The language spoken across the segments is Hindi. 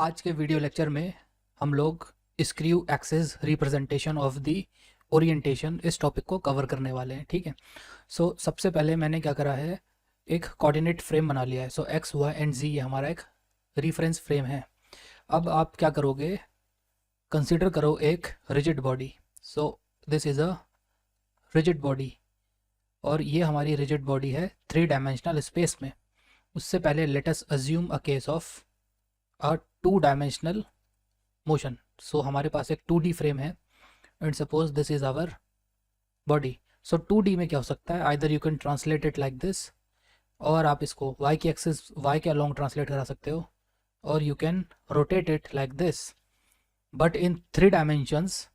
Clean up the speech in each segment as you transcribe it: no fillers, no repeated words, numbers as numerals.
आज के वीडियो लेक्चर में हम लोग screw axis representation of the orientation इस टॉपिक को कवर करने वाले हैं। ठीक है। सबसे पहले मैंने क्या करा है, एक कोऑर्डिनेट फ्रेम बना लिया है। एक्स वाई एंड जी ये हमारा एक रिफरेंस फ्रेम है। अब आप क्या करोगे, कंसिडर करो एक rigid body. This is a rigid body और ये हमारी रिजिड बॉडी है 3 डायमेंशनल स्पेस में। उससे पहले let us assume a case of a 2 dimensional motion. हमारे पास एक 2D फ्रेम है and suppose this is our body. 2D में क्या हो सकता है, either you can translate it like this, और आप इसको y की एक्सिस y के अलॉन्ग ट्रांसलेट करा सकते हो, और you can rotate it like this. But in 3 dimensions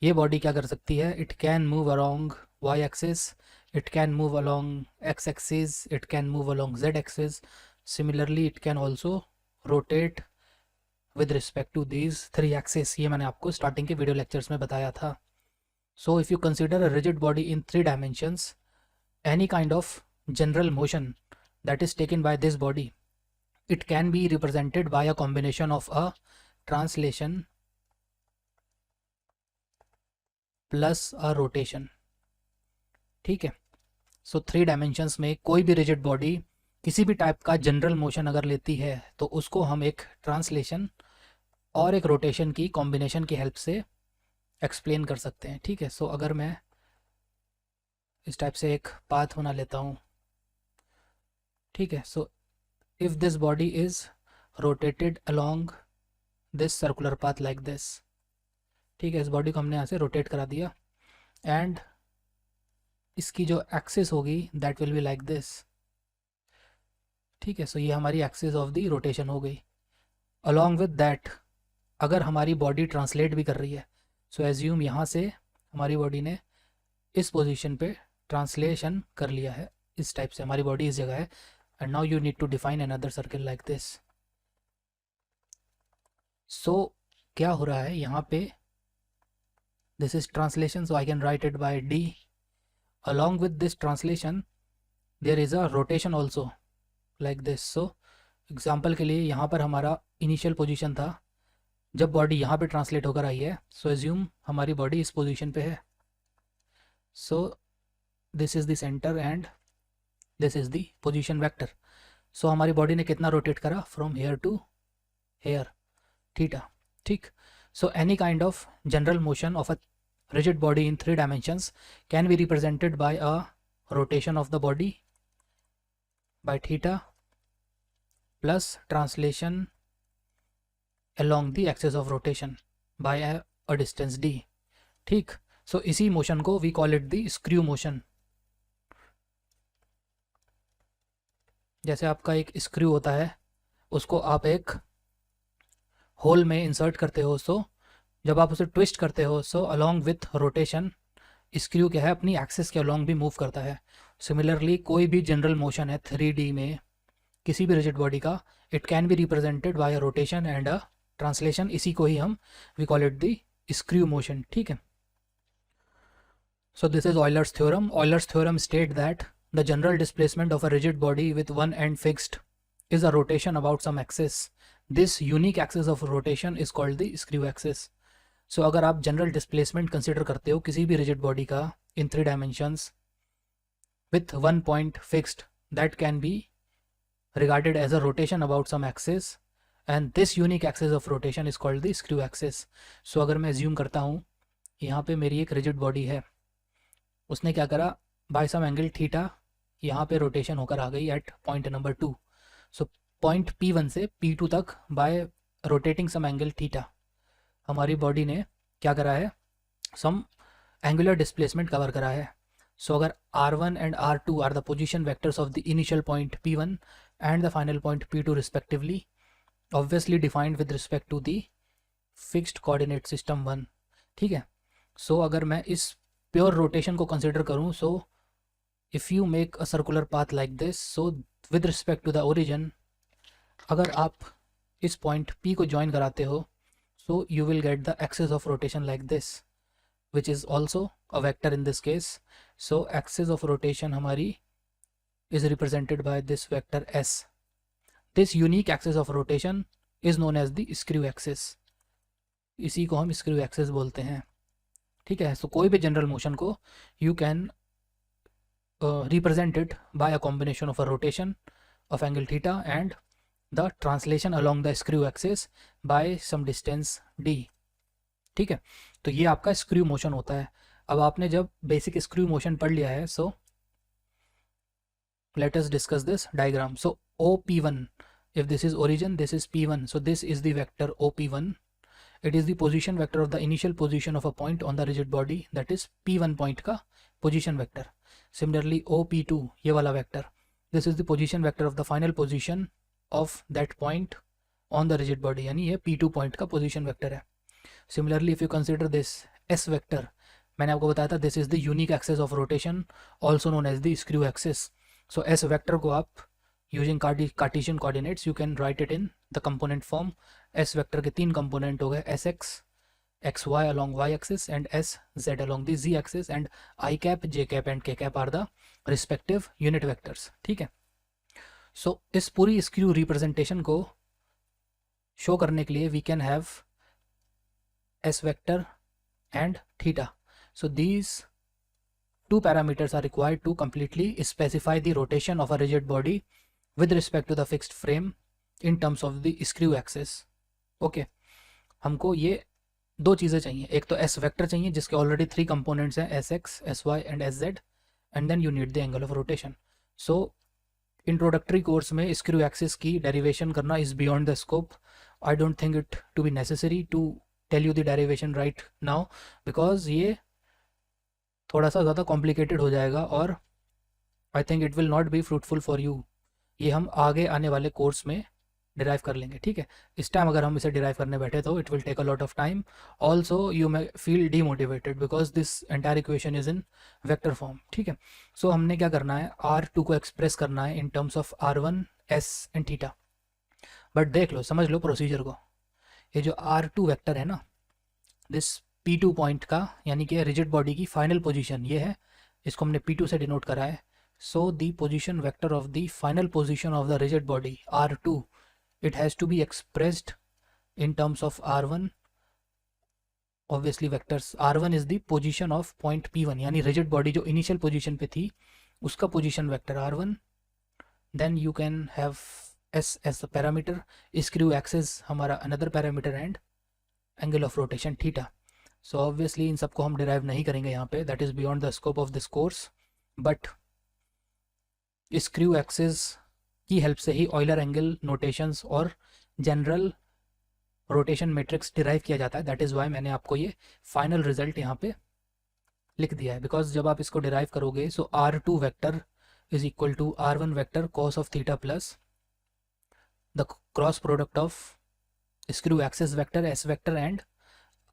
ये बॉडी क्या कर सकती है, it can move along y axis, it can move along x axis, it can move along z axis. Similarly it can also rotate with respect to these 3 axis. ये मैंने आपको स्टार्टिंग के वीडियो लेक्चर्स में बताया था। If you consider a rigid body in 3 dimensions, any kind of general motion that is taken by this body, it can be represented by a combination of a translation plus a rotation। ठीक है। 3 डायमेंशंस में कोई भी रिजिड बॉडी किसी भी टाइप का जनरल मोशन अगर लेती है तो उसको हम एक ट्रांसलेशन और एक रोटेशन की कॉम्बिनेशन की हेल्प से एक्सप्लेन कर सकते हैं। ठीक है। अगर मैं इस टाइप से एक पाथ बना लेता हूँ, ठीक है। If this body is rotated along this circular path like this, ठीक है, इस बॉडी को हमने यहाँ से रोटेट करा दिया एंड इसकी जो एक्सिस होगी that will be like this. ठीक है। ये हमारी एक्सिस ऑफ द रोटेशन हो गई। अलोंग विद दैट अगर हमारी बॉडी ट्रांसलेट भी कर रही है, एज्यूम यहाँ से हमारी बॉडी ने इस पोजीशन पे ट्रांसलेशन कर लिया है, इस टाइप से हमारी बॉडी इस जगह है, and now you need to define another circle like this. क्या हो रहा है यहाँ पे, this is translation, I can write it by D. Along with this translation there is a rotation also like this. Example के लिए यहाँ पर हमारा इनिशियल पोजिशन था जब बॉडी यहाँ पे ट्रांसलेट होकर आई है। एज्यूम हमारी बॉडी इस पोजीशन पे है। This is the centre and this is the position vector. हमारी बॉडी ने कितना रोटेट करा, from here to here, theta. ठीक। Any kind of general motion of a rigid body in 3 dimensions can be represented by a rotation of the body by theta plus translation along the axis of rotation by a distance d। ठीक। इसी मोशन को we call it the screw motion। जैसे आपका एक स्क्रू होता है, उसको आप एक होल में इंसर्ट करते हो, जब आप उसे ट्विस्ट करते हो अलोंग विथ रोटेशन स्क्रू क्या है, अपनी एक्सिस के अलोंग भी मूव करता है। सिमिलरली कोई भी जनरल मोशन है 3D में किसी भी रिजिड बॉडी का, it can be represented by a rotation and a translation. इसी को ही हम we call it the screw motion. ठीक है। This is Euler's theorem. Euler's theorem state that the general displacement of a rigid body with one end fixed is a rotation about some axis. This unique axis of rotation is called the screw axis। अगर आप जनरल डिस्प्लेसमेंट कंसिडर करते हो किसी भी रिजिड बॉडी का इन 3 dimensions with one point fixed, that can be regarded as a rotation about some axis, and this unique axis of rotation is called the screw axis। अगर मैं assume करता हूँ यहाँ पे मेरी एक रिजिड बॉडी है, उसने क्या करा, बाय सम एंगल थीटा यहाँ पे रोटेशन होकर आ गई eight point number 2। Point P1 से P2 तक by rotating some angle theta हमारी बॉडी ने क्या करा है, सम एंगुलर डिस्प्लेसमेंट कवर करा है। अगर R1 and R2 are the position vectors of the initial point P1 and the final point P2 respectively, obviously defined with respect to the fixed coordinate system 1। ठीक है। अगर मैं इस प्योर रोटेशन को कंसिडर करूँ, if you make a circular path like this, with respect to the origin, अगर आप इस पॉइंट P को ज्वाइन कराते हो, you will get the axis of rotation like this, which is also a vector in this case। axis of rotation हमारी is represented by this vector S। This unique axis of rotation is known as the screw axis. इसी को हम स्क्रू एक्सिस बोलते हैं, ठीक है। सो कोई भी जनरल मोशन को you can represent it by a combination of a rotation of angle theta and the translation along the screw axis by some distance d, ठीक है। तो ये आपका स्क्रू मोशन होता है। अब आपने जब बेसिक स्क्रू मोशन पढ़ लिया है, सो let us discuss this diagram. So OP1, if this is origin, this is P1, so this is the vector OP1. It is the position vector of the initial position of a point on the rigid body, that is P1 point का position vector. Similarly OP2, ये वाला vector, this is the position vector of the final position of that point on the rigid body, यानी ये P2 point का position vector है। Similarly if you consider this S vector, मैंने आपको बताया था this is the unique axis of rotation also known as the screw axis. So S vector को आप using Cartesian coordinates you can write it in the component form. S vector के तीन component हो गए, Sx, xy along y axis and sz along the z axis, and I cap, j cap and k cap are the respective unit vectors, ठीक है। सो इस पूरी स्क्रू रिप्रेजेंटेशन को शो करने के लिए we can have s vector and theta. So these two parameters are required to completely specify the rotation of a rigid body with respect to the fixed frame in terms of the screw axis. Okay, हमको ये दो चीज़ें चाहिए, एक तो s वेक्टर चाहिए जिसके ऑलरेडी थ्री कंपोनेंट्स हैं, sx, sy and sz, and then you need the angle of rotation. So introductory course में स्क्रू एक्सिस की डेरिवेशन करना is beyond the scope. I don't think it to be necessary to tell you the derivation right now, because ये थोड़ा सा ज़्यादा कॉम्प्लिकेटेड हो जाएगा और I think it will not be fruitful for you. ये हम आगे आने वाले कोर्स में डिराइव कर लेंगे, ठीक है। इस टाइम अगर हम इसे डिराइव करने बैठे तो it will take a lot of time, also you may feel demotivated because this entire equation is in vector form, ठीक है। सो हमने क्या करना है, R2 को एक्सप्रेस करना है in terms of R1, S and theta. But देख लो, समझ लो प्रोसीजर को। ये जो R2 वेक्टर है ना, दिस P2 पॉइंट का यानी कि रिजिड बॉडी की फाइनल पोजिशन ये है, इसको हमने P2 से डिनोट करा है। So the position vector of the final position of the rigid body R2, it has to be expressed in terms of R1, obviously vectors। R1 is the position of point P1, यानी rigid body जो initial position पे थी उसका position vector R1, then you can have S as the parameter, screw axis हमारा another parameter and angle of rotation theta। So obviously इन सबको हम derive नहीं करेंगे यहाँ पे, that is beyond the scope of this course, but screw axis की हेल्प से ही ऑयलर एंगल नोटेशंस और जनरल रोटेशन मैट्रिक्स डिराइव किया जाता है। दैट इज़ वाई मैंने आपको ये फाइनल रिजल्ट यहाँ पे लिख दिया है, बिकॉज जब आप इसको डिराइव करोगे so R2 vector is equal to R1 vector cos of theta plus the cross product of screw axis vector S vector and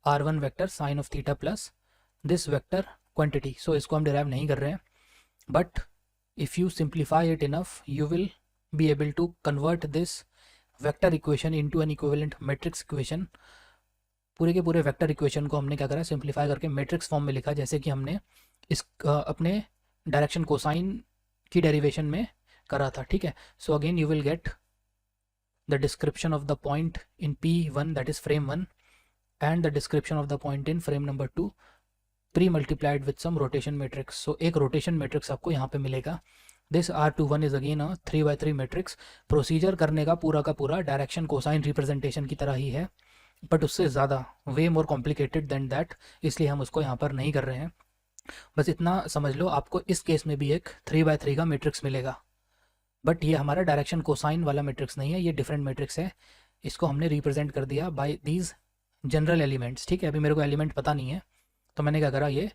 R1 vector sine of theta plus this vector quantity. So इसको हम डिराइव नहीं कर रहे हैं, but if you simplify it enough you will be able to convert this vector equation into an equivalent matrix equation। पूरे के पूरे वेक्टर इक्वेशन को हमने क्या करा, सिंप्लीफाई करके मैट्रिक्स फॉर्म में लिखा, जैसे कि हमने इस अपने डायरेक्शन कोसाइन की डेरिवेशन में करा था, ठीक है। So again you will get the description of the point in P1 that is frame 1 and the description of the point in frame number 2 pre multiplied with some rotation matrix. So एक रोटेशन मैट्रिक्स आपको यहाँ पे मिलेगा। This R21 is again a 3x3 matrix. Procedure करने का पूरा डायरेक्शन कोसाइन रिप्रेजेंटेशन की तरह ही है, बट उससे ज़्यादा वे मोर कॉम्प्लिकेटेड देन दैट, इसलिए हम उसको यहाँ पर नहीं कर रहे हैं। बस इतना समझ लो, आपको इस केस में भी एक 3x3 का मैट्रिक्स मिलेगा, बट ये हमारा डायरेक्शन कोसाइन वाला मैट्रिक्स नहीं है, ये डिफरेंट मैट्रिक्स है। इसको हमने रिप्रेजेंट कर दिया बाय दीज जनरल एलिमेंट्स, ठीक है। अभी मेरे को एलिमेंट पता नहीं है तो मैंने क्या करा, ये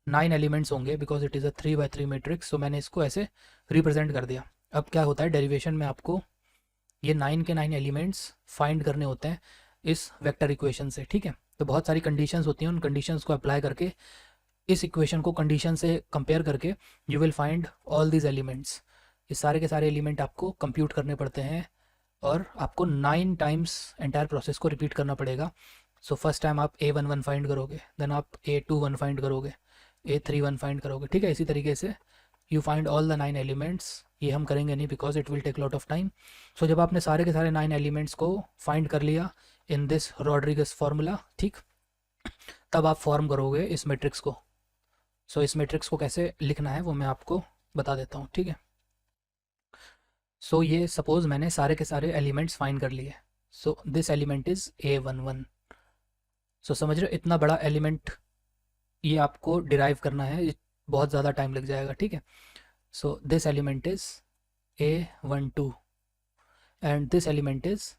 9 एलिमेंट्स होंगे because it is a 3x3 matrix, so मैंने इसको ऐसे रिप्रेजेंट कर दिया। अब क्या होता है, डेरिवेशन में आपको ये 9 के 9 एलिमेंट्स फाइंड करने होते हैं इस वेक्टर इक्वेशन से, ठीक है। तो बहुत सारी कंडीशंस होती हैं, उन कंडीशंस को अप्लाई करके इस इक्वेशन को कंडीशन से कंपेयर करके you will find all these elements. ये सारे के सारे एलिमेंट आपको कंप्यूट करने पड़ते हैं और आपको 9 टाइम्स एंटायर प्रोसेस को रिपीट करना पड़ेगा। सो फर्स्ट टाइम आप A11 फाइंड करोगे, देन आप A21 फाइंड करोगे, A31 फाइंड करोगे, ठीक है। इसी तरीके से you find all the 9 elements. ये हम करेंगे नहीं because it will take lot of time. So जब आपने सारे के सारे 9 एलिमेंट्स को फाइंड कर लिया इन दिस रॉड्रिगस फार्मूला, ठीक, तब आप फॉर्म करोगे इस मैट्रिक्स को। सो इस मैट्रिक्स को कैसे लिखना है वो मैं आपको बता देता हूँ, ठीक है। सो ये सपोज मैंने सारे के सारे एलिमेंट्स फाइंड कर लिए। सो दिस एलिमेंट इज A11। सो समझ रहे हो, इतना बड़ा एलिमेंट ये आपको डिराइव करना है, बहुत ज़्यादा टाइम लग जाएगा, ठीक है। So this element is A12 and this element is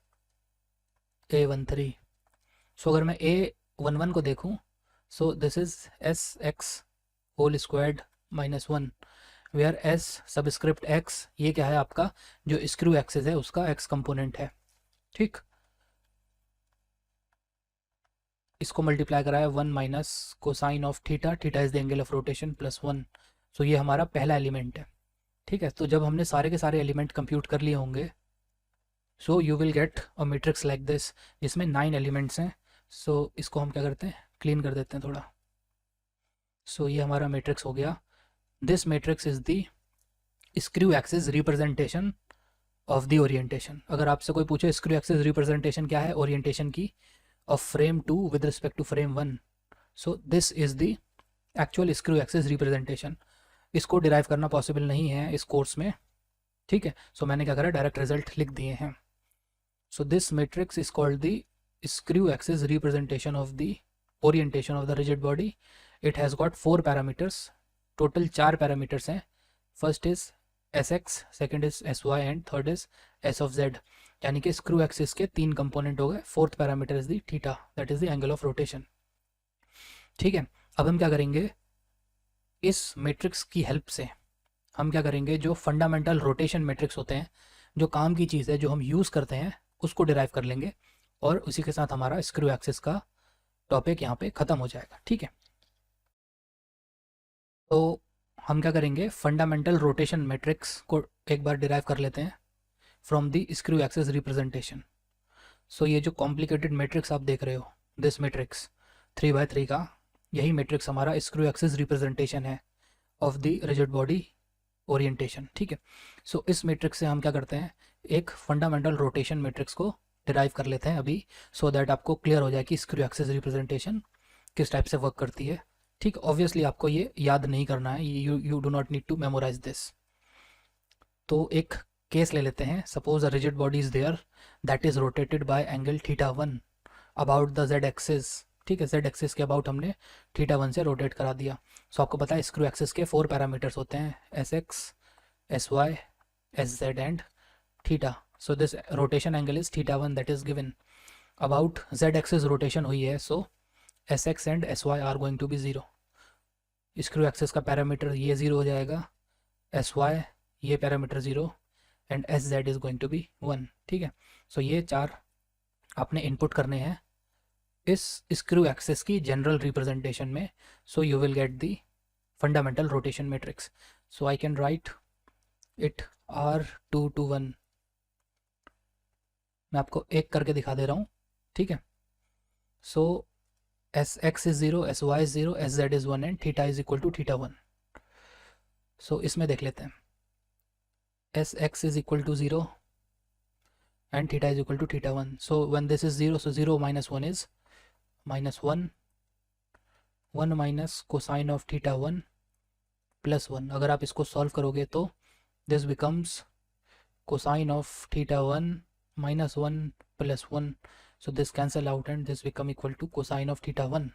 A13। So अगर मैं A11 को देखूं, so this is SX whole squared -1, where S subscript X ये क्या है आपका जो स्क्रू एक्सिस है उसका X कंपोनेंट है, ठीक। इसको मल्टीप्लाई करा है 1 minus cosine of theta, theta is the angle of rotation +1। सो ये हमारा पहला एलिमेंट है, ठीक है। तो जब हमने सारे के सारे एलिमेंट कंप्यूट कर लिए होंगे, so you will get a matrix like this जिसमें 9 एलिमेंट्स हैं। सो इसको हम क्या करते हैं, क्लीन कर देते हैं थोड़ा। सो ये हमारा मैट्रिक्स हो गया। This matrix is the screw axis representation of the orientation. अगर आपसे कोई पूछे स्क्रू एक्सिस रिप्रेजेंटेशन क्या है ओरिएंटेशन की of frame 2 with respect to frame 1, so this is the actual screw axis representation. इसको डिराइव करना पॉसिबल नहीं है इस कोर्स में, ठीक है। सो मैंने क्या करा, डायरेक्ट रिजल्ट लिख दिए हैं। So this matrix is called the screw axis representation of the orientation of the rigid body. It has got 4 parameters, total 4 parameters हैं। First is SX, second is SY and third is S of Z। यानी कि स्क्रू एक्सिस के 3 कंपोनेंट हो गए। Fourth parameter is the theta, that is the angle of rotation, ठीक है। अब हम क्या करेंगे, इस मैट्रिक्स की हेल्प से हम क्या करेंगे, जो फंडामेंटल रोटेशन मैट्रिक्स होते हैं, जो काम की चीज़ है जो हम यूज़ करते हैं, उसको डिराइव कर लेंगे और उसी के साथ हमारा स्क्रू एक्सिस का टॉपिक यहाँ पे ख़त्म हो जाएगा, ठीक है। तो हम क्या करेंगे, फंडामेंटल रोटेशन मैट्रिक्स को एक बार डिराइव कर लेते हैं from the screw axis representation. So ये जो कॉम्प्लिकेटेड मैट्रिक्स आप देख रहे हो, दिस मैट्रिक्स 3x3 का, यही मैट्रिक्स हमारा स्क्रू एक्सिस रिप्रेजेंटेशन है of the rigid body orientation, ठीक है। सो इस मैट्रिक्स से हम क्या करते हैं, एक फंडामेंटल रोटेशन मैट्रिक्स को डिराइव कर लेते हैं अभी, सो दैट आपको क्लियर हो जाए कि स्क्रू एक्सिस रिप्रेजेंटेशन किस टाइप से वर्क करती है, ठीक। ऑब्वियसली आपको ये याद नहीं करना है, you do not need to memorize this. तो एक केस ले लेते हैं, suppose a rigid body is there that is rotated by angle θ1 about the Z axis, ठीक है। Z एक्सिस के अबाउट हमने θ1 से रोटेट करा दिया। सो आपको पता है स्क्रू एक्सिस के 4 पैरामीटर्स होते हैं, SX, SY, SZ and theta. So this rotation angle is θ1 that is given. About Z axis rotation हुई है, so SX and SY are going to be 0। Screw axis का पैरामीटर ये 0 हो जाएगा, SY ये parameter 0 and SZ is going to be 1, ठीक है। सो ये 4 आपने इनपुट करने हैं इस स्क्रू एक्सिस की जनरल रिप्रेजेंटेशन में। So you will get the fundamental rotation matrix. So I can write it R2 to 1। मैं आपको एक करके दिखा दे रहा हूँ, ठीक है। So SX is 0, SY is 0, SZ is 1 and theta is equal to θ1। So इसमें देख लेते हैं, SX is equal to 0 and theta is equal to θ1. So when this is 0, so 0 minus 1 is -1, 1 minus cosine of θ1 plus 1। अगर आप इसको सॉल्व करोगे तो this becomes cosine of θ1 -1 plus 1। So this cancel out and this become equal to cosine of θ1।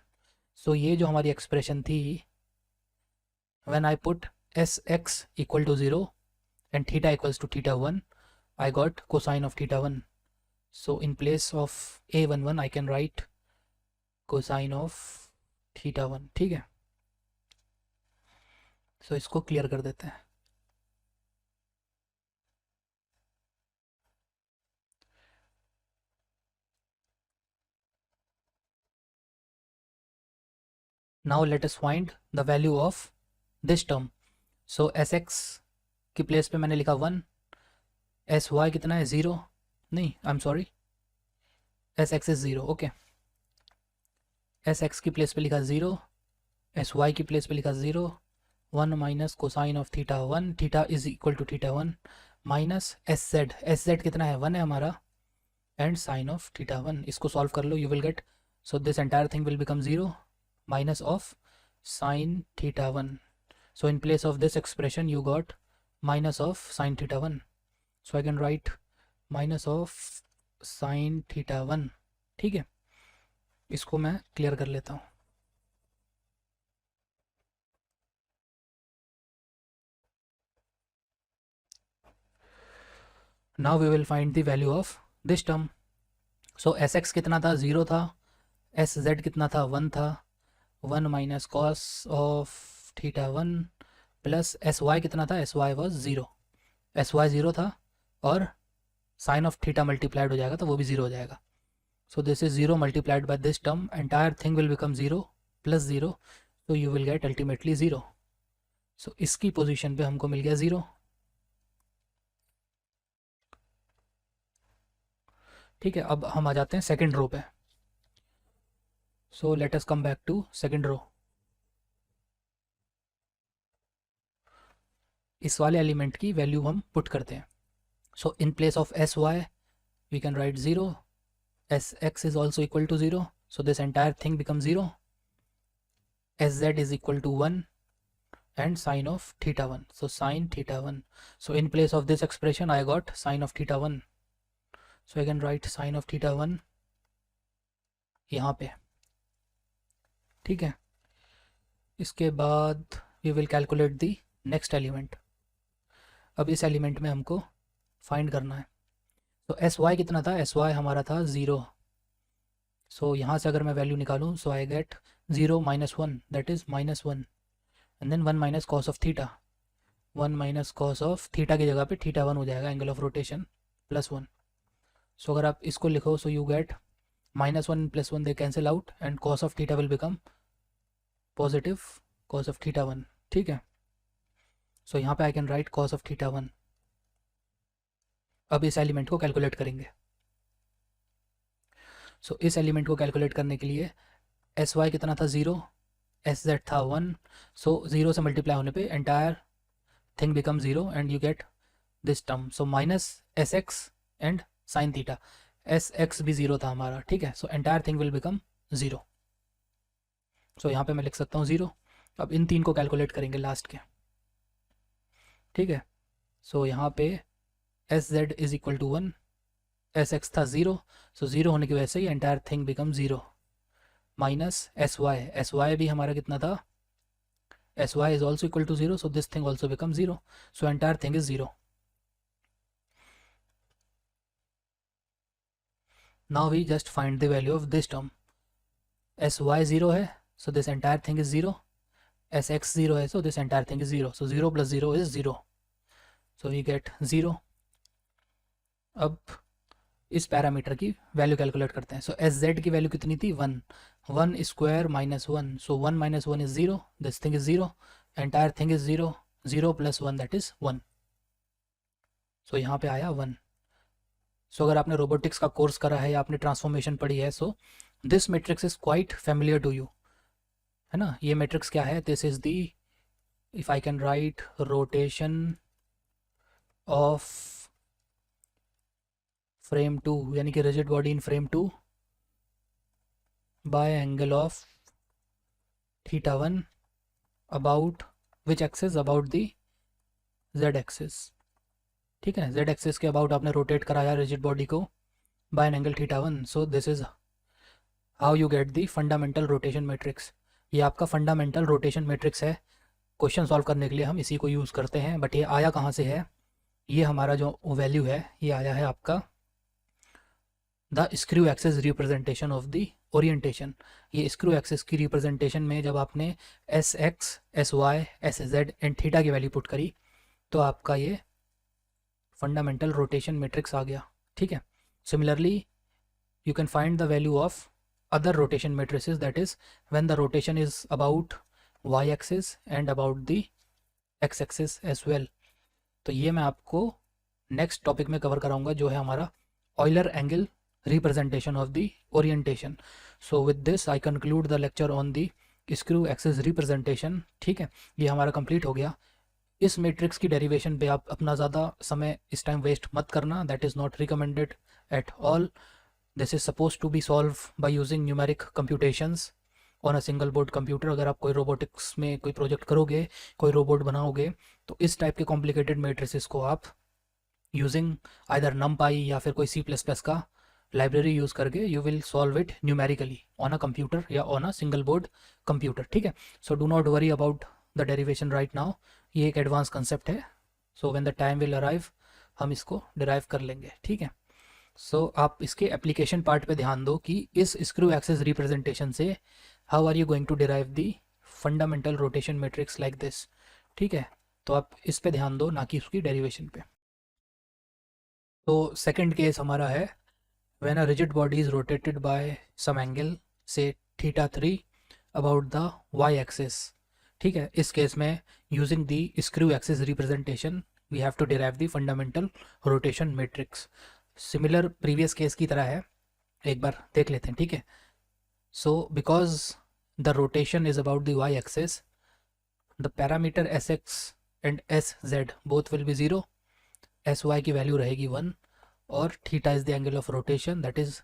So ये जो हमारी एक्सप्रेशन थी, when I put SX equal to 0 and theta equals to θ1, I got cosine of θ1। So in place of A11 I can write cosine of θ1, ठीक है। So इसको क्लियर कर देते हैं। Now let us find the value of this term। So SX की प्लेस पे मैंने लिखा 1, SY कितना है 0, नहीं I am sorry, SX is 0, okay. SX की प्लेस पे लिखा 0, SY की प्लेस पे लिखा 0, 1 minus cosine of theta 1, theta is equal to theta 1 minus S Z कितना है 1 है हमारा, एंड साइन ऑफ थीटा 1. इसको सॉल्व कर लो, you will get, so this entire thing will become 0 minus of sine theta 1. So in place of this expression you got minus of sine theta 1. So I can write minus of sine theta 1. ठीक है, इसको मैं क्लियर कर लेता हूँ. Now we will find the value of this term. So Sx कितना था 0 था, Sz कितना था 1 था, 1 minus cos of theta 1 plus Sy कितना था, Sy वॉज 0, Sy 0 था और साइन ऑफ थीटा मल्टीप्लाइड हो जाएगा तो वो भी 0 हो जाएगा. सो this is 0 multiplied by this term, entire thing will become 0 plus 0, तो यू विल गेट अल्टीमेटली 0. सो इसकी पोजीशन पे हमको मिल गया 0. ठीक है, अब हम आ जाते हैं सेकंड रो पे. So let us come back to second row. इस वाले एलिमेंट की वैल्यू हम पुट करते हैं. So in place of S Y we can write 0, S X is also equal to 0, so this entire thing become 0, S Z is equal to 1 and sine of theta 1. So sine theta 1. So in place of this expression I got sine of theta 1. So I can write sine of theta 1 यहाँ पे. ठीक है, इसके बाद we will calculate the next element. अब इस एलिमेंट में हमको फाइंड करना है. तो एस वाई कितना था, एस वाई हमारा था 0. सो यहाँ से अगर मैं वैल्यू निकालूँ, so I get 0 minus 1, that is minus 1, and then 1 minus cos of theta. 1 minus cos of theta की जगह पे थीटा 1 हो जाएगा, angle of rotation plus 1. So अगर आप इसको लिखो, so you get minus 1 plus 1 they cancel out, and cos of theta will become positive cos of theta 1. ठीक है, सो यहाँ पे आई can right cos of theta 1. अब इस एलिमेंट को कैलकुलेट करेंगे. सो इस एलिमेंट को कैलकुलेट करने के लिए एस वाई कितना था 0, एस जेड था 1, सो 0 से मल्टीप्लाई होने पे entire thing become 0 and you get this term. So minus S x and sine theta, S x भी 0 था हमारा. ठीक है, सो entire thing will become 0. So यहाँ पे मैं लिख सकता हूँ 0. अब इन तीन को कैलकुलेट करेंगे लास्ट के. ठीक है, सो यहाँ पे S Z is equal to 1, S X था 0, सो 0 होने की वजह से entire thing become 0, minus S Y भी हमारा कितना था, S Y is also equal to 0, so this thing also become 0, so entire thing is 0. Now we just find the value of this term. S Y 0 है, so this entire thing is 0, S x 0 है, so this entire thing is 0, so 0 plus 0 is 0, so we get 0. अब इस पैरामीटर की वैल्यू कैलकुलेट करते हैं. सो एस जेड की वैल्यू कितनी थी 1, 1 square minus 1, so 1 minus 1 is 0, this thing is 0, entire thing is 0, 0 plus 1 that is 1, so यहाँ पे आया 1. सो अगर आपने रोबोटिक्स का कोर्स करा है या आपने ट्रांसफॉर्मेशन पढ़ी है, so this matrix is quite familiar to you, है ना. ये मैट्रिक्स क्या है, this is the, if I can write rotation of frame 2, यानी कि rigid body in frame 2 by angle of theta 1 about which axis, about the Z axis. ठीक है, जेड एक्सिस के अबाउट आपने रोटेट कराया रिजिड बॉडी को by an angle theta 1. So this is how you get the fundamental rotation matrix. ये आपका फंडामेंटल रोटेशन मैट्रिक्स है. क्वेश्चन सॉल्व करने के लिए हम इसी को यूज़ करते हैं. बट ये आया कहाँ से है, ये हमारा जो वैल्यू है ये आया है आपका the screw axis representation of the orientation. ये स्क्रू एक्सिस की रिप्रेजेंटेशन में जब आपने S X, S Y, S Z and theta की वैल्यू पुट करी तो आपका ये फंडामेंटल रोटेशन मैट्रिक्स आ गया. ठीक है, similarly you can find the value of other rotation matrices, that is when the rotation is about Y axis and about the X axis as well. तो ये मैं आपको नेक्स्ट टॉपिक में कवर कराऊंगा, जो है हमारा Euler angle representation of the orientation. So with this I conclude the lecture on the screw axis representation, ठीक है, ये हमारा कंप्लीट हो गया। इस मैट्रिक्स की डेरिवेशन पे आप अपना ज़्यादा समय इस टाइम वेस्ट मत करना, that is not recommended at all. This is suppose to be solve by using numeric computations on a single board computer. अगर आप कोई रोबोटिक्स में कोई प्रोजेक्ट करोगे, कोई रोबोट बनाओगे, तो इस टाइप के कॉम्प्लिकेटेड मैट्रिसेस को आप यूजिंग आइदर नमपाई या फिर कोई C++ का लाइब्रेरी यूज़ करके you will solve it numerically on a computer या on a single board computer, ठीक है। So do not worry about the derivation right now, ये एक एडवांस कंसेप्ट है। So when the time will arrive हम इसको डिराइव कर लेंगे, ठीक है। सो आप इसके एप्लीकेशन पार्ट पे ध्यान दो कि इस स्क्रू एक्सिस रिप्रेजेंटेशन से how are you going to derive the fundamental rotation matrix like this, ठीक है। तो आप इस पे ध्यान दो, ना कि उसकी डेरिवेशन पे। तो सेकंड केस हमारा है when a rigid body is rotated by some angle say θ3 about the y-axis, ठीक है। इस केस में using the screw axis representation we have to derive the fundamental rotation matrix। Similar previous case की तरह है, एक बार देख लेते हैं, ठीक है। So because the rotation is about the y-axis, the parameter sx and sz both will be 0, sy की वैल्यू रहेगी 1 और theta is the angle of rotation that is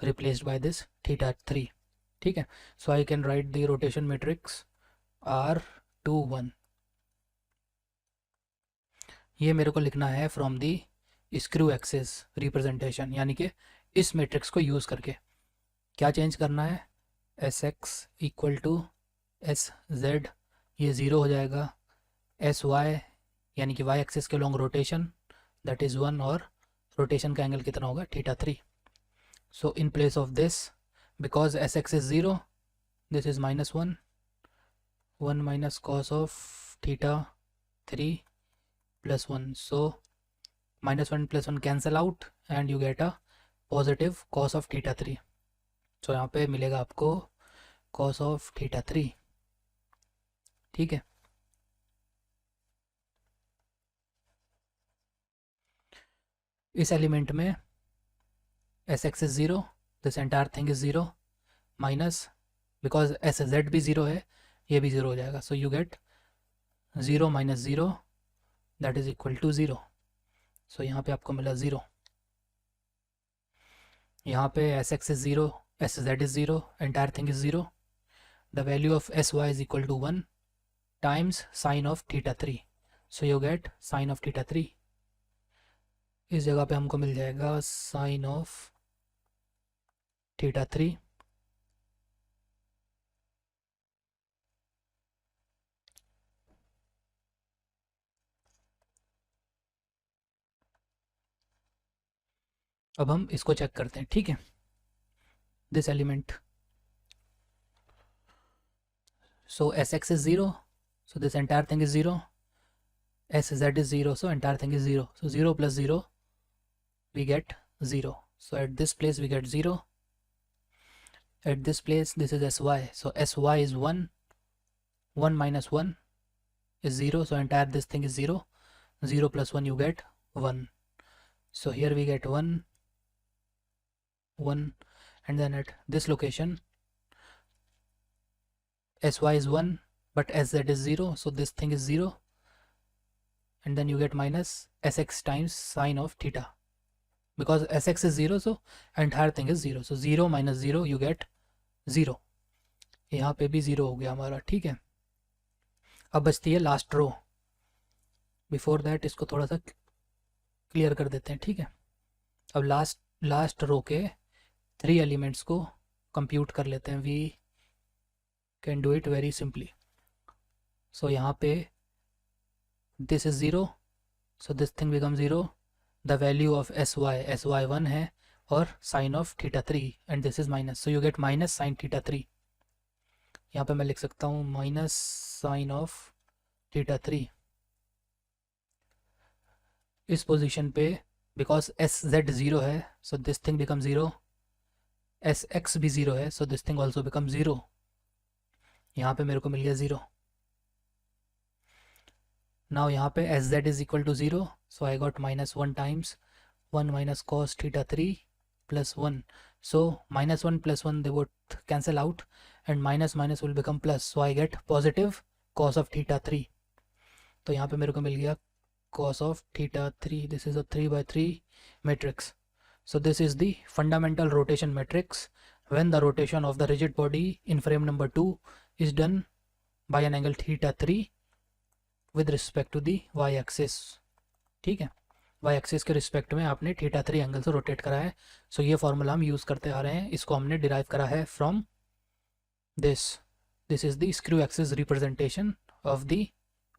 replaced by this θ3, ठीक है। So I can write the rotation matrix R21। ये मेरे को लिखना है from the screw axis representation, यानी कि इस मैट्रिक्स को यूज़ करके क्या चेंज करना है, Sx इक्वल टू Sz, ये 0 हो जाएगा, Sy यानी कि y एक्सिस के लॉन्ग रोटेशन दैट इज़ 1 और रोटेशन का एंगल कितना होगा θ3। So in place of this because Sx is 0 this is -1 minus cos of θ3 plus 1, so -1 + 1 cancel out and you get a positive cos of θ3। So यहाँ पे मिलेगा आपको कॉस ऑफ θ3, ठीक है। इस एलिमेंट में Sx is 0, this entire thing is 0, minus because Sz भी 0 है, ये भी 0 हो जाएगा। So you get 0 - 0 that is equal to 0। So यहाँ पे आपको मिला 0, यहाँ पे Sx is 0, Sz is 0, entire thing is 0, the value of Sy is equal to 1 times sine of θ3। So you get sine of θ3, इस जगह पे हमको मिल जाएगा साइन ऑफ θ3 अब हम इसको चेक करते हैं, ठीक है। This element, so Sx is 0, so this entire thing is 0, Sz is 0, so entire thing is 0, so 0 + 0 we get 0, so at this place we get 0, at this place this is Sy, so Sy is 1, 1 - 1 is 0, so entire this thing is 0, 0 + 1 you get 1, so here we get 1, 1, and then at this location Sy is 1 but Sz is 0, so this thing is 0, and then you get minus Sx times sine of theta, because Sx is 0, so entire thing is 0, so 0 - 0 you get 0, यहाँ पे भी 0 हो गया हमारा, ठीक है। अब बचती है लास्ट रो, बिफोर दैट इसको थोड़ा सा क्लियर कर देते हैं, ठीक है। अब लास्ट रो के 3 एलिमेंट्स को कंप्यूट कर लेते हैं, we can do it very simply. So यहाँ पे this is 0, so this thing become 0, the value of Sy 1 है और sine of θ3 and this is minus, so you get minus sine θ3, यहाँ पे मैं लिख सकता हूँ माइनस साइन ऑफ θ3। इस पोजीशन पे बिकॉज Sz 0 है, so this thing become 0, Sx भी 0 है, so this thing also become 0, यहाँ पे मेरे को मिल गया 0। नाउ यहाँ पे Sz is equal to 0, so I got -1 times 1 minus cos θ3 + 1, so -1 + 1 they both cancel out and minus minus will become plus, so I get positive cos of theta 3. तो यहाँ पे मेरे को मिल गया cos of theta 3. This is a 3/3 matrix. So this is the fundamental rotation matrix when the rotation of the rigid body in frame number 2 is done by an angle theta 3 with respect to the y axis. ठीक है, y axis के रिस्पेक्ट में आपने थीटा 3 एंगल से रोटेट करा है. सो ये फॉर्मूला हम यूज़ करते आ रहे हैं, इसको हमने डिराइव करा है from this is the screw axis representation of the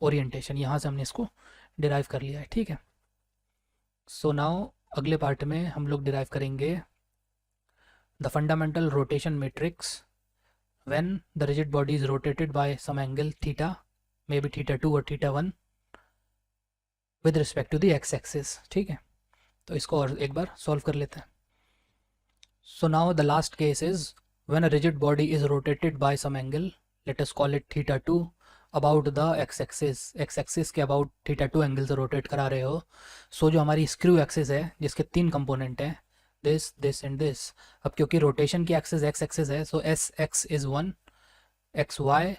orientation. यहाँ से हमने इसको डिराइव कर लिया है. ठीक है, सो नाउ अगले पार्ट में हम लोग डिराइव करेंगे the fundamental rotation matrix when the rigid body is rotated by some angle theta, may be theta 2 और theta 1 with respect to the X axis. ठीक है, तो इसको और एक बार सॉल्व कर लेते हैं. So now the last case is when a rigid body is rotated by some angle, let us call it theta 2, about the X axis. X axis के अबाउट थीटा 2 एंगल से रोटेट करा रहे हो. सो जो हमारी स्क्रू एक्सिस है जिसके 3 कंपोनेंट हैं, दिस एंड दिस. अब क्योंकि रोटेशन की एक्सिस एक्स एक्सिस है, so S X is 1, X Y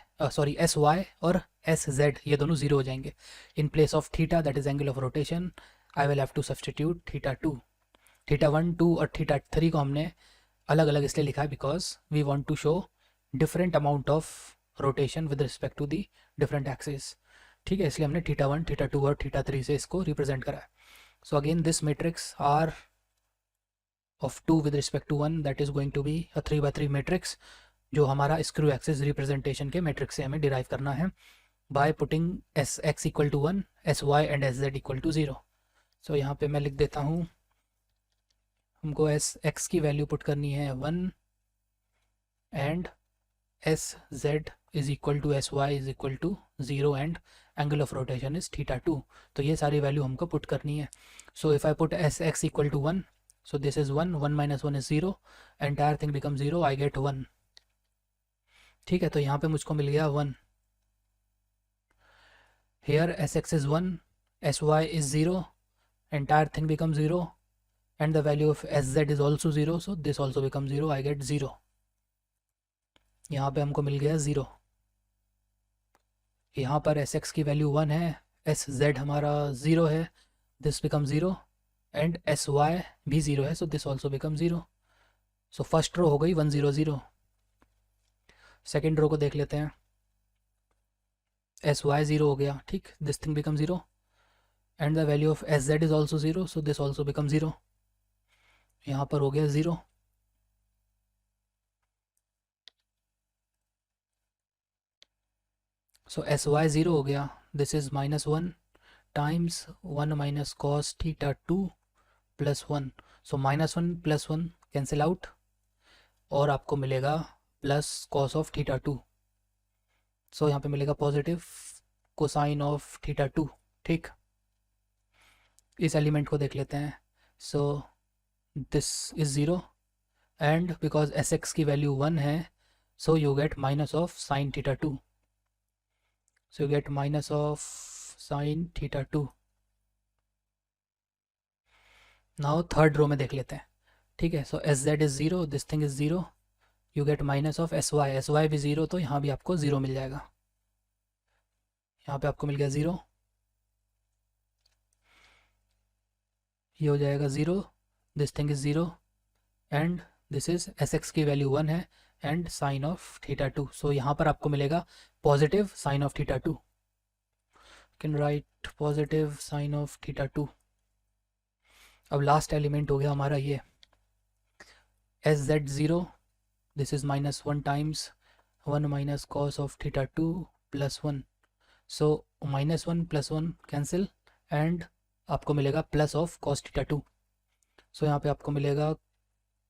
S Y और एस जेड ये दोनों जीरो हो जाएंगे. In place of theta that is angle of rotation I will have to substitute theta 2. Theta 1, 2 और थीटा 3 को हमने अलग अलग इसलिए लिखा है because we want to show different amount of rotation with respect to the different axis. ठीक है, इसलिए हमने थीटा 1, थीटा 2 और थीटा 3 से इसको रिप्रेजेंट करा है. So again this matrix R of 2 with respect to 1 that is going to be a 3/3 matrix, जो हमारा स्क्रू एक्सिस रिप्रेजेंटेशन के मैट्रिक्स से हमें डिराइव करना है by putting S X equal to 1, S Y and S Z equal to 0. So यहाँ पे मैं लिख देता हूँ, हमको एस एक्स की वैल्यू पुट करनी है 1 and S Z is equal to S Y is equal to 0 and angle of rotation is theta 2. तो ये सारी वैल्यू हमको पुट करनी है. So if I put S X equal to 1, so this is 1, 1 minus 1 is 0, entire thing become 0, I get 1. ठीक है, तो यहाँ पे मुझको मिल गया 1. Here S X is 1, S Y is 0, entire thing become 0 and the value of S Z is also 0, so this also become 0, I get 0. यहाँ पे हमको मिल गया 0. यहाँ पर एस एक्स की वैल्यू 1 है, एस जेड हमारा 0 है, this become 0 and S Y भी 0 है, so this also become 0. So first row हो गई 1 0 0. सेकेंड रो को देख लेते हैं, एस वाई 0 हो गया. ठीक, this thing become 0 and the value of S Z is also 0, so this also become 0. यहाँ पर हो गया 0. सो एस वाई 0 हो गया, this is -1 times 1 minus cos theta 2 plus 1. So -1 plus 1 cancel out और आपको मिलेगा plus cos of theta 2. So यहाँ पे मिलेगा पॉजिटिव कोसाइन ऑफ थीटा 2. ठीक, इस एलिमेंट को देख लेते हैं. So this is 0 and because S X की वैल्यू 1 है, so you get minus of sine theta 2. So you get minus of sine theta 2. Now third row में देख लेते हैं. ठीक है, so S Z is 0, this thing is 0, you get minus of S Y भी 0, तो यहाँ भी आपको 0 मिल जाएगा. यहाँ पे आपको मिल गया 0, ये हो जाएगा 0, this thing is 0 and this is S X की वैल्यू 1 है and sine of theta 2. So यहाँ पर आपको मिलेगा positive sine of theta 2. Can write positive sine of theta 2. अब लास्ट एलिमेंट हो गया हमारा ये S Z 0, this is -1 times 1 minus cos of theta 2 plus 1. so -1 plus 1 cancel and आपको मिलेगा plus of cos theta 2. So यहाँ पे आपको मिलेगा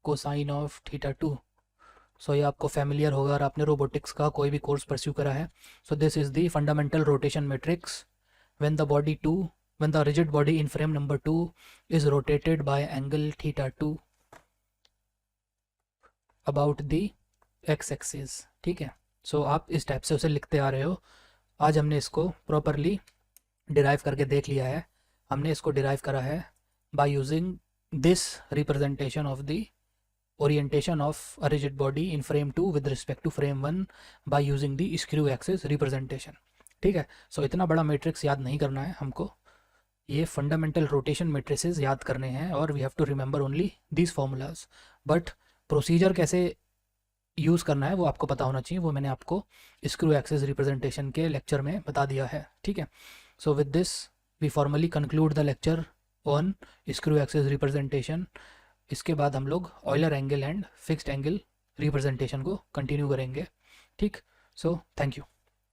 कोसाइन ऑफ थीटा 2. सो ये आपको फैमिलियर होगा और आपने रोबोटिक्स का कोई भी कोर्स परस्यू करा है. So this is the fundamental rotation matrix when the rigid body in frame number 2 is rotated by angle theta 2 about the x axis. ठीक है, सो आप इस टाइप से उसे लिखते आ रहे हो. आज हमने इसको प्रॉपरली डिराइव करके देख लिया है. हमने इसको डिराइव करा है by using this representation of the orientation of a rigid body in frame 2 with respect to frame 1 by using the screw axis representation. ठीक है, सो इतना बड़ा मैट्रिक्स याद नहीं करना है हमको, ये फंडामेंटल रोटेशन मैट्रिसेस याद करने हैं और we have to remember only these formulas. But procedure कैसे यूज़ करना है वो आपको पता होना चाहिए, वो मैंने आपको स्क्रू एक्सिस रिप्रेजेंटेशन के लेक्चर में बता दिया है. ठीक है, so with this we formally conclude the lecture on screw axis representation. इसके बाद हम लोग Euler angle and fixed angle representation को कंटिन्यू करेंगे. ठीक, सो थैंक यू.